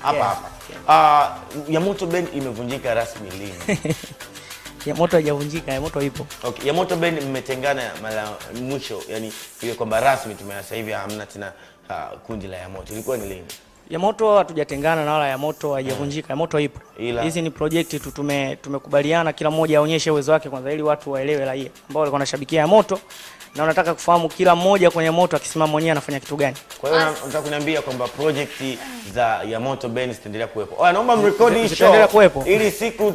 hapa hapa. Yamoto Band imevunjika rasmi lini? Yamoto haijavunjika, Yamoto ipo. Okay, Yamoto Band mmetengana mara mwisho, yani ile kwamba rasmi sasa hivi hamna tena kundi la Yamoto. Ilikuwa ni lini? Yamoto hatujatengana na wala Yamoto haijavunjika. Yamoto ipo. Hizi ni project tu tumekubaliana kila mmoja aonyeshe uwezo wake kwanza ili watu waelewe raia ambao walikuwa wanashabikia Yamoto na wanataka kufahamu kila mmoja kwenye Yamoto akisimama mwenyewe anafanya kitu gani. Kwa hiyo nataka kuniambia kwamba project za Yamoto Band zitaendelea kuwepo. Naomba mrekodi hii show ili siku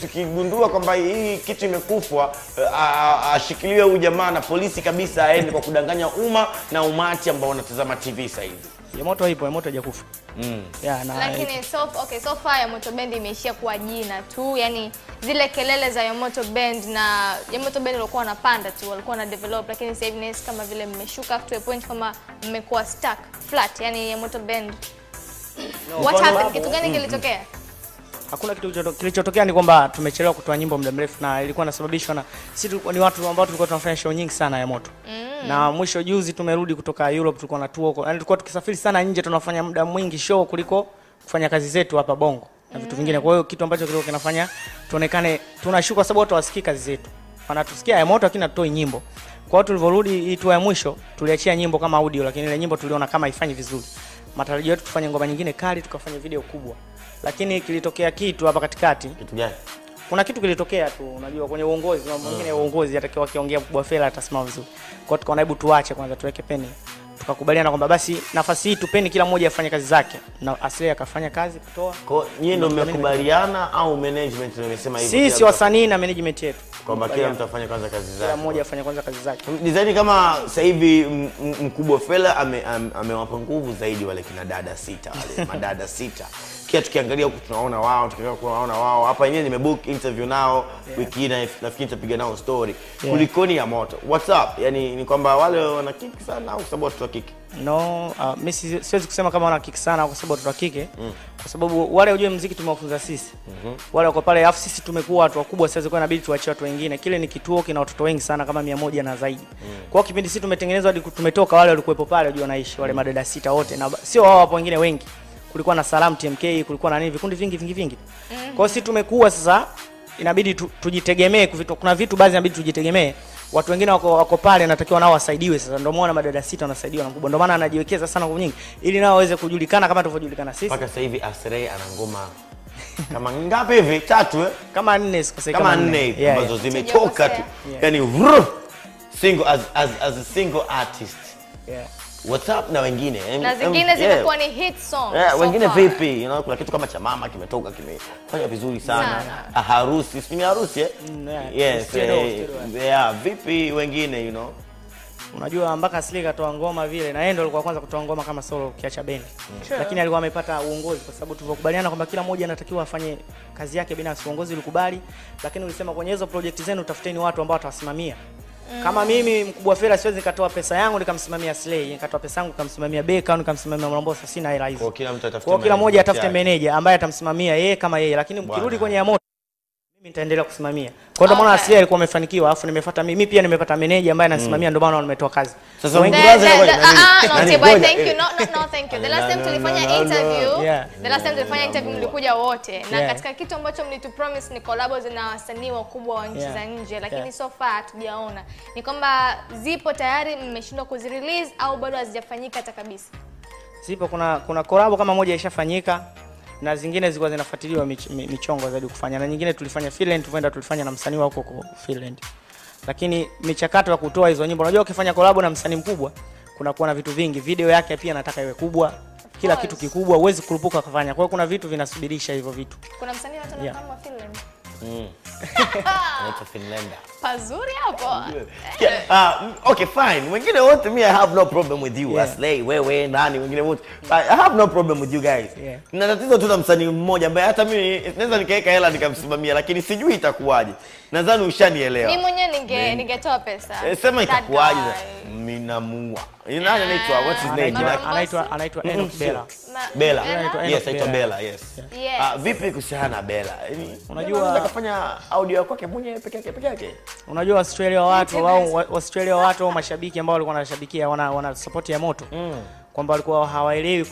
tukigundua kwamba hii kitu imekufwa ashikiliwe huyu jamaa na polisi kabisa aende kwa kudanganya umma na umati ambao wanatazama TV sasa hivi. Yamoto ipo, Yamoto hajakufa. Lakini so far Yamoto Band imeishia kuwa jina tu, yani zile kelele za Yamoto Band na Yamoto Band walikuwa wanapanda tu, walikuwa na develop, lakini sasa hivi kama vile mmeshuka to a point kama mmekuwa stuck flat, yani Yamoto Band. What happened? Kitu gani kilitokea? Hakuna kitu kilichotokea, ni kwamba tumechelewa kutoa nyimbo muda mrefu na ilikuwa inasababishwa na sisi ni watu ambao tulikuwa tunafanya show nyingi sana Yamoto. Na mwisho juzi tumerudi kutoka Europe, tulikuwa na tour, yani tulikuwa tukisafiri sana nje, tunafanya muda mwingi show kuliko kufanya kazi zetu hapa Bongo na vitu vingine. Kwa hiyo kitu ambacho kilikuwa kinafanya tuonekane tunashuka sababu watu wasikii kazi zetu. Wanatusikia Yamoto lakini hatutoi nyimbo. Kwa hiyo tulivyorudi hii tour ya mwisho tuliachia nyimbo kama audio, lakini ile nyimbo tuliona kama haifanyi vizuri. Matarajio yetu tufanye ngoma nyingine kali, tukafanya video kubwa. Lakini kilitokea kitu hapa katikati. Kitu gani? Kuna kitu kilitokea tu, unajua kwenye uongozi, mambo mengine ya uongozi atakiwa akiongea Mkubwa Fella atasimama vizuri. Kwa hiyo tukaona hebu tuache kwanza tuweke peni. Tukakubaliana kwamba basi nafasi hii tupeni kila mmoja afanye kazi zake. Na Aslay akafanya kazi kutoa. Kwa hiyo nyinyi ndio mmekubaliana au management ndio imesema hivyo? Sisi wasanii na management yetu. Kwamba kila mtu afanye kwanza kazi zake. Kila mmoja afanye kwanza kazi zake. Design kama sasa hivi Mkubwa Fella amewapa nguvu zaidi wale kina dada sita, wale madada sita. Kia tukiangalia huku tunaona wao, tunaona wao. Hapa yenyewe nimebook interview nao wiki hii na nafikiri nitapiga nao story. Kulikoni Yamoto? What's up? Yani ni kwamba wale wana kick sana au sababu watu wa kike? No, mimi siwezi kusema kama wana kick sana kwa sababu watu wa kike. Kwa sababu wale ujue muziki tumewafunza sisi. Wale wako pale afu sisi tumekuwa watu wakubwa sasa, kwa inabidi tuachie watu wengine. Kile ni kituo kina watoto wengi sana kama 100 na zaidi. Kwa kipindi sisi tumetengenezwa hadi tumetoka wale walikuwepo pale unajua wanaishi wale madada sita wote na sio wao hapo wengine wengi. Kulikuwa na Salam TMK, kulikuwa na nini vikundi vingi. Kwa hiyo sisi tumekuwa sasa inabidi tujitegemee, kuna vitu baadhi inabidi tujitegemee. Watu wengine wako pale natakiwa nao wasaidiwe sasa. Ndio maana madada sita wanasaidiwa na Mkubwa. Ndio maana anajiwekeza sana kwa nyingi ili nao waweze kujulikana kama tulivyojulikana sisi. Mpaka sasa hivi Aslay ana ngoma kama ngapi hivi? 3 Kama 4 sikose kama 4 ambazo zimetoka tu. Yani single as a single artist. What's up na wengine? Na zingine zimekuwa ni hit song. Wengine vipi? Kuna kitu kama cha mama kimetoka kimefanya vizuri sana. Harusi, si ni harusi Yes. Vipi wengine Unajua mpaka Aslay katoa ngoma vile na yeye ndo alikuwa kwanza kutoa ngoma kama solo kiacha bendi. Lakini alikuwa amepata uongozi kwa sababu tulikubaliana kwamba kila mmoja anatakiwa afanye kazi yake binafsi. Uongozi ulikubali, lakini ulisema kwenye hizo project zenu tafuteni watu ambao watawasimamia. Kama mimi Mkubwa Fella siwezi nikatoa pesa yangu nikamsimamia Aslay, nikatoa pesa yangu nikamsimamia Beka au nikamsimamia Mlambosa, sina hela hizo. Kwa kila mtu atafute. Kwa kila mmoja atafute manager ambaye atamsimamia yeye kama yeye, lakini mkirudi kwenye Yamoto mimi nitaendelea kusimamia. Kwa ndio maana Aslay alikuwa amefanikiwa, alafu nimefuata mimi pia nimepata manager ambaye anasimamia, ndio maana nimetoa kazi. Sasa thank you. The last time tulifanya interview mlikuja wote na katika kitu ambacho mlitupromise ni collabs na wasanii wakubwa wa nchi za nje, lakini so far hatujaona. Ni kwamba zipo tayari mmeshindwa kuzirelease au bado hazijafanyika hata kabisa? Zipo, kuna collab kama moja ishafanyika na zingine zilikuwa zinafuatiliwa michongo zaidi kufanya, na nyingine tulifanya Finland, tulifanya na msanii wa huko Finland. Lakini michakato ya kutoa hizo nyimbo, unajua ukifanya collab na msanii mkubwa kuna kuwa na vitu vingi, video yake pia nataka iwe kubwa, kila kitu kikubwa, huwezi kurupuka kufanya. Kwa hiyo kuna vitu vinasubirisha hivyo vitu. Kuna msanii hata kama Finland. Naitwa Finlander. Pazuri hapo. Okay, fine. Wengine wote I have no problem with you. Aslay, wewe nani wengine wote. I have no problem with you guys. Na tatizo tu na msanii mmoja ambaye hata mimi naweza nikaweka hela nikamsimamia, lakini sijui itakuwaje. Nadhani ushanielewa. Mimi mwenyewe ningetoa pesa. Sema itakuwaje? Mimi namuua. Nani anaitwa? What's his name? Anaitwa Enoch Bella. Bella. Yes, anaitwa Bella, yes. Vipi kuhusiana na Bella? Unajua akafanya audio kwake mwenyewe peke yake. Unajua Australia watu au mashabiki ambao walikuwa wanashabikia wana support Yamoto kwamba walikuwa hawaelewi